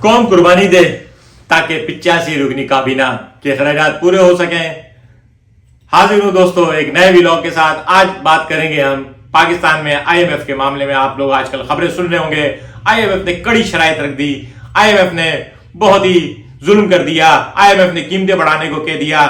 कौम कुर्बानी दे ताकि 85 रुकनी काबीना के खराजात पूरे हो सकें। हाजिर हूं दोस्तों एक नए व्लॉग के साथ। आज बात करेंगे हम पाकिस्तान में आईएमएफ के मामले में। आप लोग आजकल खबरें सुन रहे होंगे, आईएमएफ ने कड़ी शराइत रख दी, आईएमएफ ने बहुत ही जुल्म कर दिया, आईएमएफ ने कीमतें बढ़ाने को कह दिया।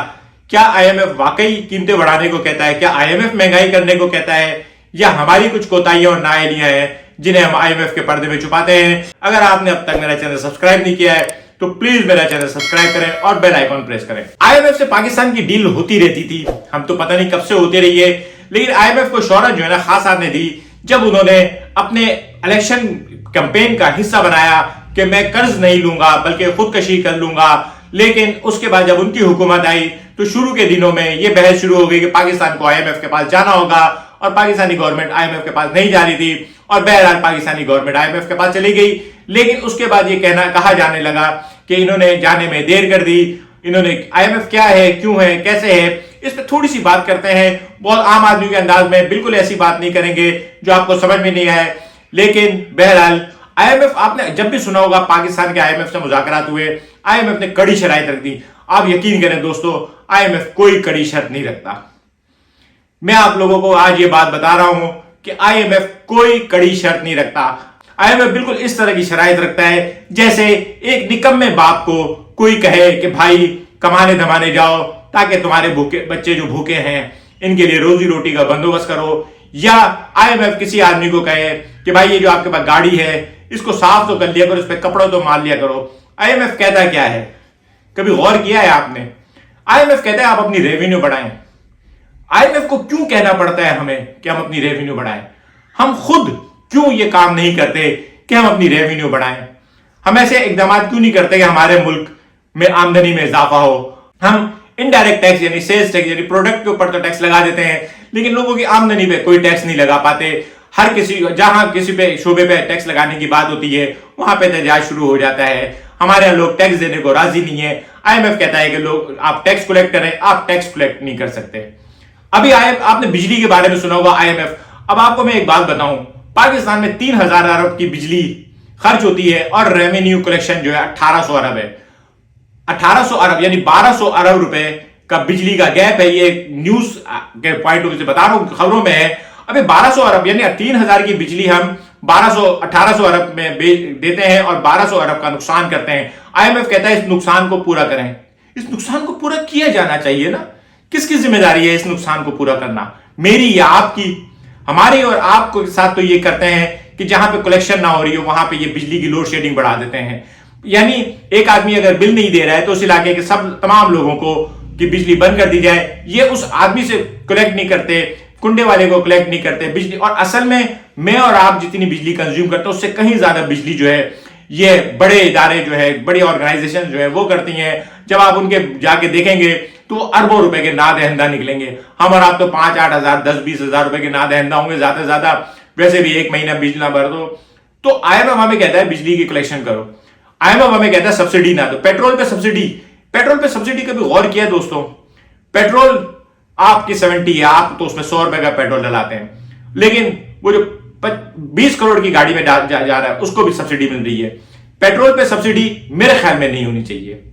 क्या आईएमएफ वाकई कीमतें बढ़ाने को कहता है? क्या आईएमएफ महंगाई करने को कहता है, या हमारी कुछ कोताहियां और नाअहलियां हैं जिन्हें हम आईएमएफ के पर्दे में छुपाते हैं? अगर आपने अब तक मेरा चैनल सब्सक्राइब नहीं किया है तो प्लीज मेरा चैनल सब्सक्राइब करें और बेल आइकॉन प्रेस करें। आईएमएफ से पाकिस्तान की डील होती रहती थी, हम तो पता नहीं कब से होती रही है, लेकिन आईएमएफ को शोहरत जो है ना खास आने दी जब उन्होंने अपने इलेक्शन कैंपेन का हिस्सा बनाया कि मैं कर्ज नहीं लूंगा बल्कि खुदकशी कर लूंगा। लेकिन उसके बाद जब उनकी हुकूमत आई तो शुरू के दिनों में यह बहस शुरू हो गई कि पाकिस्तान को आईएमएफ के पास जाना होगा, और पाकिस्तानी गवर्नमेंट आईएमएफ के पास नहीं जा रही थी, और बहरहाल पाकिस्तानी गवर्नमेंट आईएमएफ के पास चली गई। लेकिन उसके बाद ये कहा जाने लगा कि इन्होंने जाने में देर कर दी। इन्होंने आईएमएफ क्या है, क्यों है, कैसे है, इस पर थोड़ी सी बात करते हैं, बहुत आम आदमी के अंदाज में। बिल्कुल ऐसी बात नहीं करेंगे जो आपको समझ में नहीं आए। लेकिन बहरहाल आईएमएफ, आपने जब भी सुना होगा पाकिस्तान के आईएमएफ से मुज़ाकरात हुए, आईएमएफ ने कड़ी शराइत रख दी। आप यकीन करें दोस्तों, आईएमएफ कोई कड़ी शर्त नहीं रखता। मैं आप लोगों को आज ये बात बता रहा हूं कि आईएमएफ कोई कड़ी शर्त नहीं रखता। आईएमएफ बिल्कुल इस तरह की शराइत रखता है जैसे एक निकम्मे बाप को कोई कहे कि भाई कमाने धमाने जाओ ताकि तुम्हारे भूखे बच्चे जो भूखे हैं इनके लिए रोजी रोटी का बंदोबस्त करो। या आईएमएफ किसी आदमी को कहे कि भाई ये जो आपके पास गाड़ी है इसको साफ तो कर लिया करो, इस पर कपड़ा तो मार लिया करो। आईएमएफ कहता क्या है, कभी गौर किया है आपने? आईएमएफ कहता है आप अपनी रेवेन्यू बढ़ाएं। आईएमएफ को क्यों कहना पड़ता है हमें कि हम अपनी रेवेन्यू बढ़ाएं? हम खुद क्यों ये काम नहीं करते कि हम अपनी रेवेन्यू बढ़ाएं? हम ऐसे इकदाम क्यों नहीं करते कि हमारे मुल्क में आमदनी में इजाफा हो? हम इनडायरेक्ट टैक्स यानी सेल्स टैक्स यानी प्रोडक्ट के ऊपर तो टैक्स लगा देते हैं, लेकिन लोगों की आमदनी पे कोई टैक्स नहीं लगा पाते। हर किसी, जहां किसी पे शोबे पे टैक्स लगाने की बात होती है वहां पे एहतजाज शुरू हो जाता है। हमारे यहाँ लोग टैक्स देने को राजी नहीं है। आईएमएफ कहता है कि लोग आप टैक्स कलेक्ट करें, आप टैक्स कलेक्ट नहीं कर सकते। अभी आपने बिजली के बारे में सुना होगा आईएमएफ। अब आपको मैं एक बात बताऊं, पाकिस्तान में 3000 अरब की बिजली खर्च होती है और रेवेन्यू कलेक्शन जो है 1800 अरब है। 1800 अरब यानी 1200 अरब रुपए का बिजली का गैप है। ये न्यूज के पॉइंट ऑफ व्यू से बता रहा हूं, खबरों में है। अभी 1200 अरब यानी 3000 की बिजली हम 1800 अरब में देते हैं और 1200 अरब का नुकसान करते हैं। आईएमएफ कहता है इस नुकसान को पूरा करें। इस नुकसान को पूरा किया जाना चाहिए ना। किसकी जिम्मेदारी है इस नुकसान को पूरा करना, मेरी या आपकी? हमारी और आपके साथ तो ये करते हैं कि जहां पे कलेक्शन ना हो रही हो वहां पे ये बिजली की लोड शेडिंग बढ़ा देते हैं। यानी एक आदमी अगर बिल नहीं दे रहा है तो उस इलाके के तमाम लोगों को कि बिजली बंद कर दी जाए। ये उस आदमी से कलेक्ट नहीं करते, कुंडे वाले को कलेक्ट नहीं करते बिजली। और असल में मैं और आप जितनी बिजली कंज्यूम करते हैं उससे कहीं ज्यादा बिजली जो है ये बड़े इदारे जो है, बड़ी ऑर्गेनाइजेशन जो है वो करती हैं। जब आप उनके जाके देखेंगे तो अरबों रुपए के ना दहंदा निकलेंगे। हम और आप तो 5-8 हजार 10-20 हजार रुपए के ना दहंदा होंगे ज्यादा से ज्यादा। वैसे भी एक महीना बिजली ना भर दो तो आईएमएफ हमें कहता है बिजली की कलेक्शन करो। आईएमएफ हमें कहता है सब्सिडी ना दो। पेट्रोल पे सब्सिडी कभी गौर किया दोस्तों? पेट्रोल आपकी 70 है, आप तो उसमें 100 रुपए का पेट्रोल डलाते हैं, लेकिन वो जो 20 करोड़ की गाड़ी में जा रहा है उसको भी सब्सिडी मिल रही है। पेट्रोल पे सब्सिडी मेरे ख्याल में नहीं होनी चाहिए।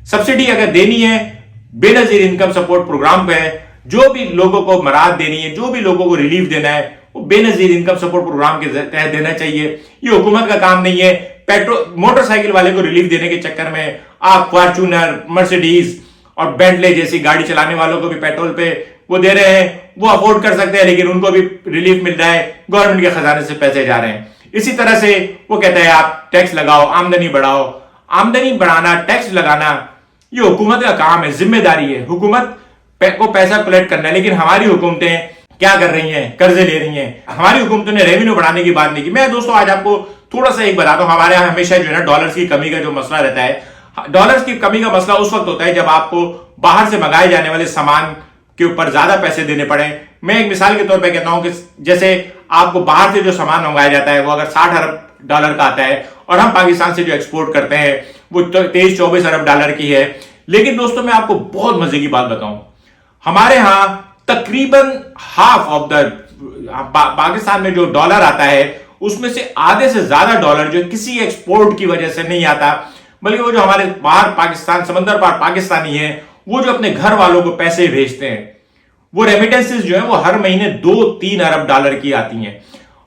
सब्सिडी अगर देनी है बेनजीर इनकम सपोर्ट प्रोग्राम पे है, जो भी लोगों को मराद देनी है, जो भी लोगों को रिलीफ देना है वो बेनजीर इनकम सपोर्ट प्रोग्राम के तहत देना चाहिए। ये हुकूमत का काम नहीं है। पेट्रोल मोटरसाइकिल वाले को रिलीफ देने के चक्कर में आप फॉर्च्यूनर, मर्सिडीज और बेंटले जैसी गाड़ी चलाने वालों को भी पेट्रोल पे वो दे रहे हैं, वो अफोर्ड कर सकते हैं, लेकिन उनको भी रिलीफ मिल रहा है, गवर्नमेंट के खजाने से पैसे जा रहे हैं। इसी तरह से वो कहता है आप टैक्स लगाओ, आमदनी बढ़ाओ। आमदनी बढ़ाना, टैक्स लगाना ये हुकूमत का काम है, जिम्मेदारी है। हुकूमत को पैसा कलेक्ट करना है, लेकिन हमारी हुकूमतें क्या कर रही हैं? कर्जे ले रही हैं। हमारी हुकूमतों ने रेवेन्यू बढ़ाने की बात नहीं की। मैं दोस्तों आज आपको थोड़ा सा एक बताता हूं, हमारे यहाँ हमेशा जो है ना डॉलर्स की कमी का जो मसला रहता है। डॉलर्स की कमी का मसला उस वक्त होता है जब आपको बाहर से मंगाए जाने वाले सामान के ऊपर ज्यादा पैसे देने पड़े। मैं एक मिसाल के तौर पे कहता हूं कि जैसे आपको बाहर से जो सामान मंगाया जाता है वो अगर 60 अरब डॉलर का आता है और हम पाकिस्तान से जो एक्सपोर्ट करते हैं वो 23-24 अरब डॉलर की है। लेकिन दोस्तों मैं आपको बहुत मजे की बात बताऊं, हमारे यहां तकरीबन हाफ ऑफ द पाकिस्तान में जो डॉलर आता है उसमें से आधे से ज्यादा डॉलर जो किसी एक्सपोर्ट की वजह से नहीं आता, बल्कि वो जो हमारे बाहर पाकिस्तान, समंदर पार पाकिस्तानी है, वो जो अपने घर वालों को पैसे भेजते हैं, वो रेमिटेंसेस जो है वो हर महीने 2-3 अरब डॉलर की आती हैं।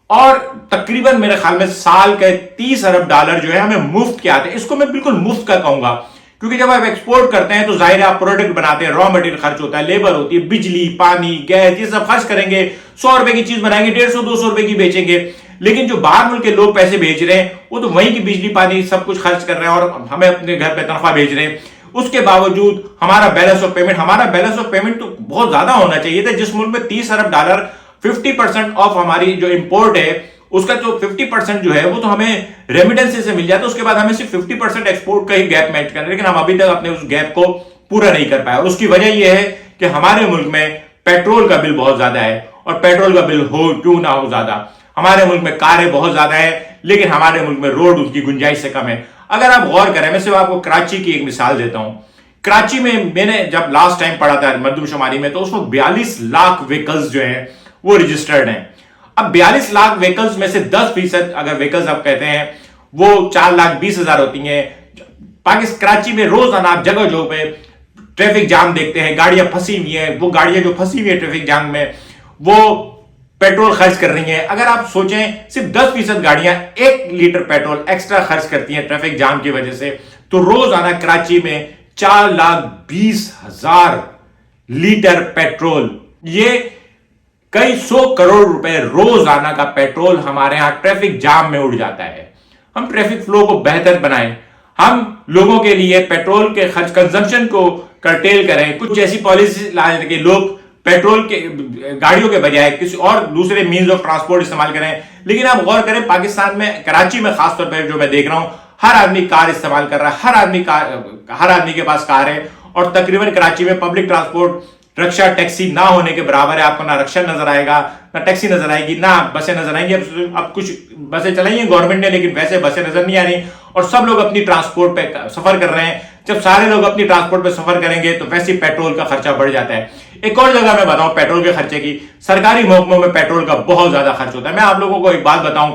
और तकरीबन मेरे ख्याल में साल के 30 अरब डॉलर जो है हमें मुफ्त के आते हैं। इसको मैं बिल्कुल मुफ्त का कहूंगा, क्योंकि जब आप एक्सपोर्ट करते हैं तो जाहिर है आप प्रोडक्ट बनाते हैं, रॉ मटेरियल खर्च होता है, लेबर होती है, बिजली, पानी, गैस, ये सब खर्च करेंगे। 100 रुपए की चीज बनाएंगे, 150-200 रुपए की बेचेंगे। लेकिन जो बाहर मुल्क के लोग पैसे भेज रहे हैं वो तो वहीं की बिजली, पानी सब कुछ खर्च कर रहे हैं और हमें अपने घर पे तनख्वाह भेज रहे हैं। उसके बावजूद हमारा बैलेंस ऑफ पेमेंट तो बहुत ज्यादा होना चाहिए था। जिस मुल्क में 30 अरब डॉलर 50% ऑफ हमारी जो इंपोर्ट है उसका जो 50% जो है वो तो हमें रेमिटेंस से मिल जाता है, उसके बाद हमें सिर्फ 50% एक्सपोर्ट का ही गैप मैच करना है। लेकिन हम अभी तक अपने उस गैप को पूरा नहीं कर पाए और उसकी वजह यह है कि हमारे मुल्क में पेट्रोल का बिल बहुत ज्यादा है। और पेट्रोल का बिल हो क्यों ना हो ज्यादा, हमारे मुल्क में कारें बहुत ज्यादा है, लेकिन हमारे मुल्क में रोड उसकी गुंजाइश से कम है। अगर आप गौर करें, मैं सिर्फ आपको कराची की एक मिसाल देता हूं। कराची में मैंने जब लास्ट टाइम पढ़ा था मरदमशुमारी में, तो उसमें 42 लाख व्हीकल्स जो हैं वो रजिस्टर्ड हैं। अब 42 लाख व्हीकल्स में से 10% अगर व्हीकल्स आप कहते हैं वो 4,20,000 होती हैं। पाकिस्तान कराची में रोजाना आप जगह जगह पे ट्रैफिक जाम देखते हैं, गाड़ियां फंसी हुई हैं। वो गाड़ियां जो फंसी हुई है ट्रैफिक जाम में वो पेट्रोल खर्च कर रही हैं। अगर आप सोचें सिर्फ 10% गाड़ियां 1 लीटर पेट्रोल एक्स्ट्रा खर्च करती हैं ट्रैफिक जाम की वजह से, तो रोजाना कराची में 4,20,000 लीटर पेट्रोल, ये कई 100 करोड़ रुपए रोजाना का पेट्रोल हमारे यहां ट्रैफिक जाम में उड़ जाता है। हम ट्रैफिक फ्लो को बेहतर बनाएं, हम लोगों के लिए पेट्रोल के खर्च कंजम्पशन को कर्टेल करें, कुछ ऐसी पॉलिसी लाने के लोग पेट्रोल के गाड़ियों के बजाय किसी और दूसरे मीन्स ऑफ ट्रांसपोर्ट इस्तेमाल करें। लेकिन आप गौर करें, पाकिस्तान में कराची में खासतौर पर जो मैं देख रहा हूं, हर आदमी कार इस्तेमाल कर रहा है, हर आदमी के पास कार है। और तकरीबन कराची में पब्लिक ट्रांसपोर्ट रिक्शा टैक्सी ना होने के बराबर है। आपको ना रिक्शा नजर आएगा, ना टैक्सी नजर आएगी, ना बसें नजर आएंगी। अब कुछ बसें चलाई हैं गवर्नमेंट ने, लेकिन वैसे बसें नजर नहीं आ रही और सब लोग अपनी ट्रांसपोर्ट पे सफर कर रहे हैं। जब सारे लोग अपनी ट्रांसपोर्ट पे सफर करेंगे तो वैसे पेट्रोल का खर्चा बढ़ जाता है। एक और जगह मैं बताऊं पेट्रोल के खर्चे की, सरकारी महकमों में पेट्रोल का बहुत ज्यादा खर्च होता है। मैं आप लोगों को एक बात बताऊं,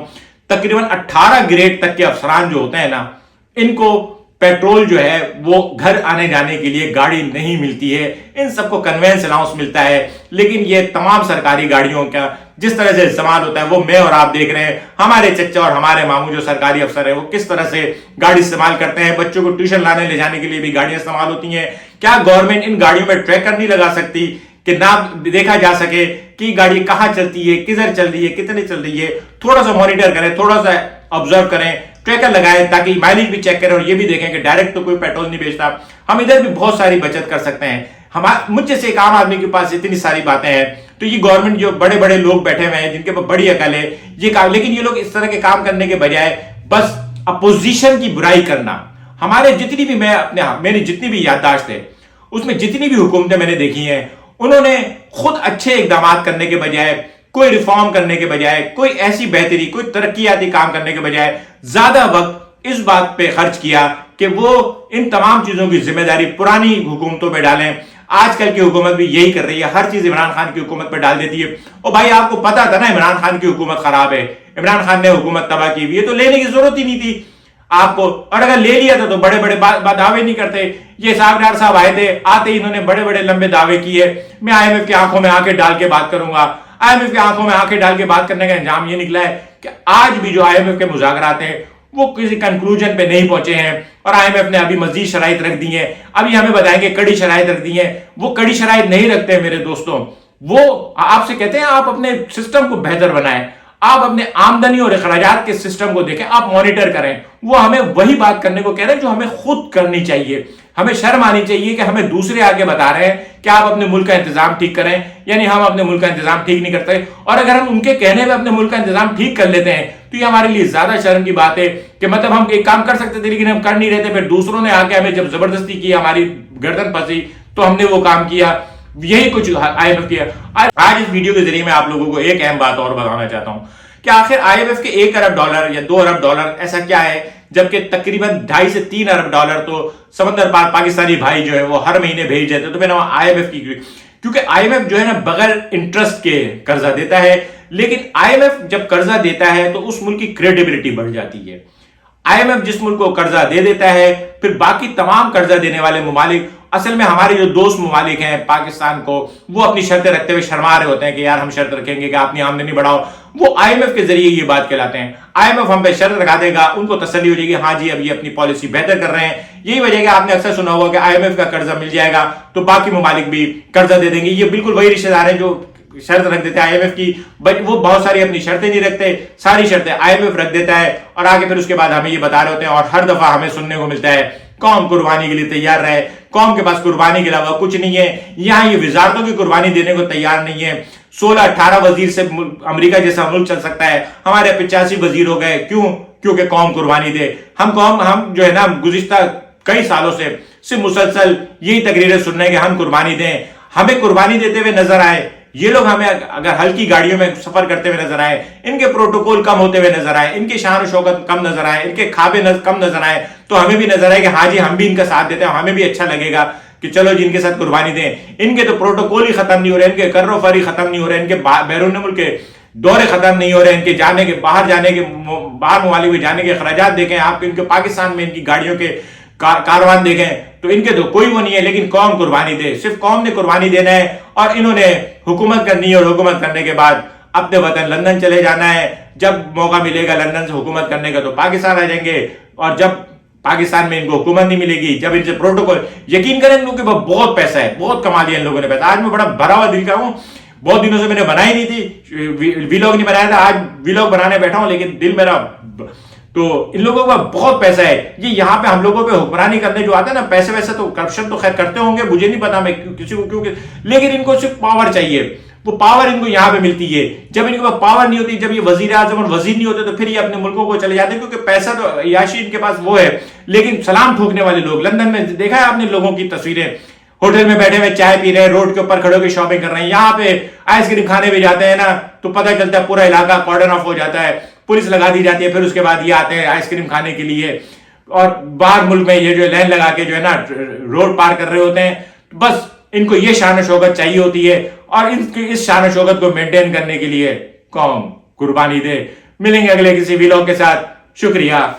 तकरीबन 18 ग्रेड तक के अफसरान जो होते हैं ना, इनको पेट्रोल जो है वो घर आने जाने के लिए गाड़ी नहीं मिलती है। इन सबको कन्वेंस अलाउंस मिलता है, लेकिन ये तमाम सरकारी गाड़ियों का जिस तरह से इस्तेमाल होता है वो मैं और आप देख रहे हैं। हमारे चचा और हमारे मामू जो सरकारी अफसर है वो किस तरह से गाड़ी इस्तेमाल करते हैं। बच्चों को ट्यूशन लाने ले जाने के लिए भी गाड़ियां इस्तेमाल होती हैं। क्या गवर्नमेंट इन गाड़ियों में ट्रैकर नहीं लगा सकती कि ना देखा जा सके कि गाड़ी कहां चलती है, किधर चल रही है, कितनी चल रही है? थोड़ा सा मॉनिटर करें, थोड़ा सा ऑब्जर्व करें, ट्रैकर लगाएं, ताकि माइलेज भी चेक करें और ये भी देखें कि डायरेक्ट तो कोई पेट्रोल नहीं बेचता। हम इधर भी बहुत सारी बचत कर सकते हैं। मुझ से एक आम आदमी के पास इतनी सारी बातें हैं, तो ये गवर्नमेंट जो बड़े बड़े लोग बैठे हुए हैं जिनके पास बड़ी अकल है, ये काम, लेकिन ये लोग इस तरह के काम करने के बजाय बस अपोजिशन की बुराई करना। हमारे जितनी भी मेरी जितनी भी याददाश्त है उसमें जितनी भी हुकूमतें मैंने देखी हैं, उन्होंने खुद अच्छे इकदाम करने के बजाय, कोई रिफॉर्म करने के बजाय, कोई ऐसी बेहतरी, कोई तरक्याती काम करने के बजाय ज्यादा वक्त इस बात पे खर्च किया कि वो इन तमाम चीजों की जिम्मेदारी पुरानी हुकूमतों पे डालें। आजकल की हुकूमत भी यही कर रही है, हर चीज इमरान खान की हुकूमत पे डाल देती है। और भाई आपको पता था ना इमरान खान की हुकूमत खराब है, इमरान खान ने हुकूमत तबाह की हुई है, तो लेने की जरूरत ही नहीं थी आपको। और अगर ले लिया था तो बड़े बड़े दावे नहीं करते। ये साहब साहब आए थे, आते ही इन्होंने बड़े बड़े लंबे दावे किए, मैं IMF की आंखों में आंखें डाल के बात करूंगा। IMF की आंखों में आंखें डाल के बात करने का अंजाम ये निकला है कि आज भी जो IMF के मुज़ाकरात हैं वो किसी कंक्लूजन पे नहीं पहुंचे हैं और IMF ने अभी मजीद शराइत रख दी है। अभी हमें बताएंगे कड़ी शराइत रख दी है। वो कड़ी शराइत नहीं रखते मेरे दोस्तों। वो आपसे कहते हैं आप अपने सिस्टम को बेहतर बनाएं, आप अपने आमदनी और अखराजात के सिस्टम को देखें, आप मॉनिटर करें। वो हमें वही बात करने को कह रहे हैं जो हमें खुद करनी चाहिए। हमें शर्म आनी चाहिए कि हमें दूसरे आगे बता रहे हैं कि आप अपने मुल्क का इंतजाम ठीक करें, यानी हम अपने मुल्क का इंतजाम ठीक नहीं करते। और अगर हम उनके कहने पे अपने मुल्क का इंतजाम ठीक कर लेते हैं तो ये हमारे लिए ज्यादा शर्म की बात है कि मतलब हम एक काम कर सकते थे लेकिन हम कर नहीं रहे थे। फिर दूसरों ने आके हमें जब जबरदस्ती की, हमारी गर्दन फंसी, तो हमने वो काम किया। यही कुछ IMF किया। आज इस वीडियो के जरिए मैं आप लोगों को एक अहम बात और बताना चाहता हूं कि आखिर IMF के 1 अरब डॉलर या 2 अरब डॉलर ऐसा क्या है, जबकि तकरीबन 2.5 से 3 अरब डॉलर तो समंदर पार पाकिस्तानी भाई जो है वो हर महीने भेज देते। तो मैंने IMF की क्योंकि आईएमएफ जो है ना बगैर इंटरेस्ट के कर्जा देता है, लेकिन आईएमएफ जब कर्जा देता है तो उस मुल्क की क्रेडिबिलिटी बढ़ जाती है। आईएमएफ जिस मुल्क को कर्जा दे देता है, फिर बाकी तमाम कर्जा देने वाले मुमालिक, असल में हमारे जो दोस्त मुमालिक हैं पाकिस्तान को, वो अपनी शर्तें रखते हुए शर्मा रहे होते हैं कि यार हम शर्त रखेंगे कि अपनी आमदनी बढ़ाओ। वो आईएमएफ के जरिए ये बात कहलाते हैं। आईएमएफ हम पे शर्त लगा देगा, उनको तसल्ली हो जाएगी, हाँ जी अब ये अपनी पॉलिसी बेहतर कर रहे हैं। यही वजह है कि आपने अक्सर सुना होगा कि आईएमएफ का कर्जा मिल जाएगा तो बाकी मुमालिक भी कर्जा दे देंगे। ये बिल्कुल वही रिश्तेदार हैं जो शर्त रख देते हैं आईएमएफ की, बट वो बहुत सारी अपनी शर्तें नहीं रखते, सारी शर्तें आईएमएफ रख देता है और आगे फिर उसके बाद हमें ये बता रहे होते हैं। और हर दफा हमें सुनने को मिलता है कौम कुर्बानी के लिए तैयार रहे, कौम के पास कुर्बानी के अलावा कुछ नहीं है। यहां ये वजारतों की कुर्बानी देने को तैयार नहीं है। 16-18 वजीर से अमेरिका जैसा मुल्क चल सकता है, हमारे 85 वजीर हो गए। क्यों? क्योंकि कौम कुर्बानी दे। हम जो है ना गुज़िश्ता कई सालों से सिर्फ मुसलसल यही तकरीरें सुन रहे हैं कि हम कुर्बानी दें, हमें कुर्बानी देते हुए नजर आए। ये लोग हमें अगर हल्की गाड़ियों में सफर करते हुए नजर आए, इनके प्रोटोकॉल कम होते हुए नजर आए, इनके शान शौकत कम नजर आए, इनके खाबे कम नजर आए, तो हमें भी नजर आए कि हाँ जी हम भी इनका साथ देते हैं, हमें भी अच्छा लगेगा कि चलो जी इनके साथ कुर्बानी दें। इनके तो प्रोटोकॉल ही खत्म नहीं हो रहे, इनके कर्रो फरी खत्म नहीं हो रहे, इनके बैरून मुल्क के दौरे खत्म नहीं हो रहे, इनके जाने के बाहर ममालिक में जाने के अखराजात देखें आप, इनके पाकिस्तान में इनकी गाड़ियों के कारवान देखें तो इनके तो कोई वो नहीं है। लेकिन कौम कुर्बानी दे, सिर्फ कौम ने कुर्बानी देना है और इन्होंने हुकूमत करनी है और हुकूमत करने के बाद अपने वतन लंदन चले जाना है। जब मौका मिलेगा लंदन से हुकूमत करने का तो पाकिस्तान आ जाएंगे, और जब पाकिस्तान में इनको हुकूमत नहीं मिलेगी, जब इनसे प्रोटोकॉल, यकीन करें इन लोगों के पास बहुत पैसा है, बहुत कमा लिया इन लोगों ने पैसा। आज मैं बड़ा भरा हुआ दिल का हूं, बहुत दिनों से मैंने बनाई नहीं थी, वीलॉग नहीं बनाया था, आज वीलॉग बनाने बैठा हूं, लेकिन दिल मेरा, तो इन लोगों का बहुत पैसा है। ये यहाँ पे हम लोगों पे हुक्मरानी करने जो आता है ना, पैसे वैसे तो करप्शन तो खैर करते होंगे, मुझे नहीं पता मैं किसी को क्यों, लेकिन इनको सिर्फ पावर चाहिए। वो पावर इनको यहाँ पे मिलती है। जब इनके पास पावर नहीं होती, जब ये वजीर आजम और वजीर नहीं होते, तो फिर ये अपने मुल्कों को चले जाते हैं, क्योंकि पैसा तो याशी इनके पास वो है। लेकिन सलाम ठोकने वाले लोग, लंदन में देखा है आपने लोगों की तस्वीरें, होटल में बैठे हुए चाय पी रहे हैं, रोड के ऊपर खड़े होकर शॉपिंग कर रहे हैं। यहाँ पे आइसक्रीम खाने भी जाते हैं ना, तो पता चलता है पूरा इलाका कॉर्डन ऑफ हो जाता है, पुलिस लगा दी जाती है। फिर उसके बाद ये आते हैं आइसक्रीम खाने के लिए, और बाहर मुल्क में ये जो लाइन लगा के जो है ना रोड पार कर रहे होते हैं। बस इनको ये शान शौकत चाहिए होती है, और इस शान शौकत को मेंटेन करने के लिए कौम कुर्बानी दे। मिलेंगे अगले किसी वीलॉग के साथ। शुक्रिया।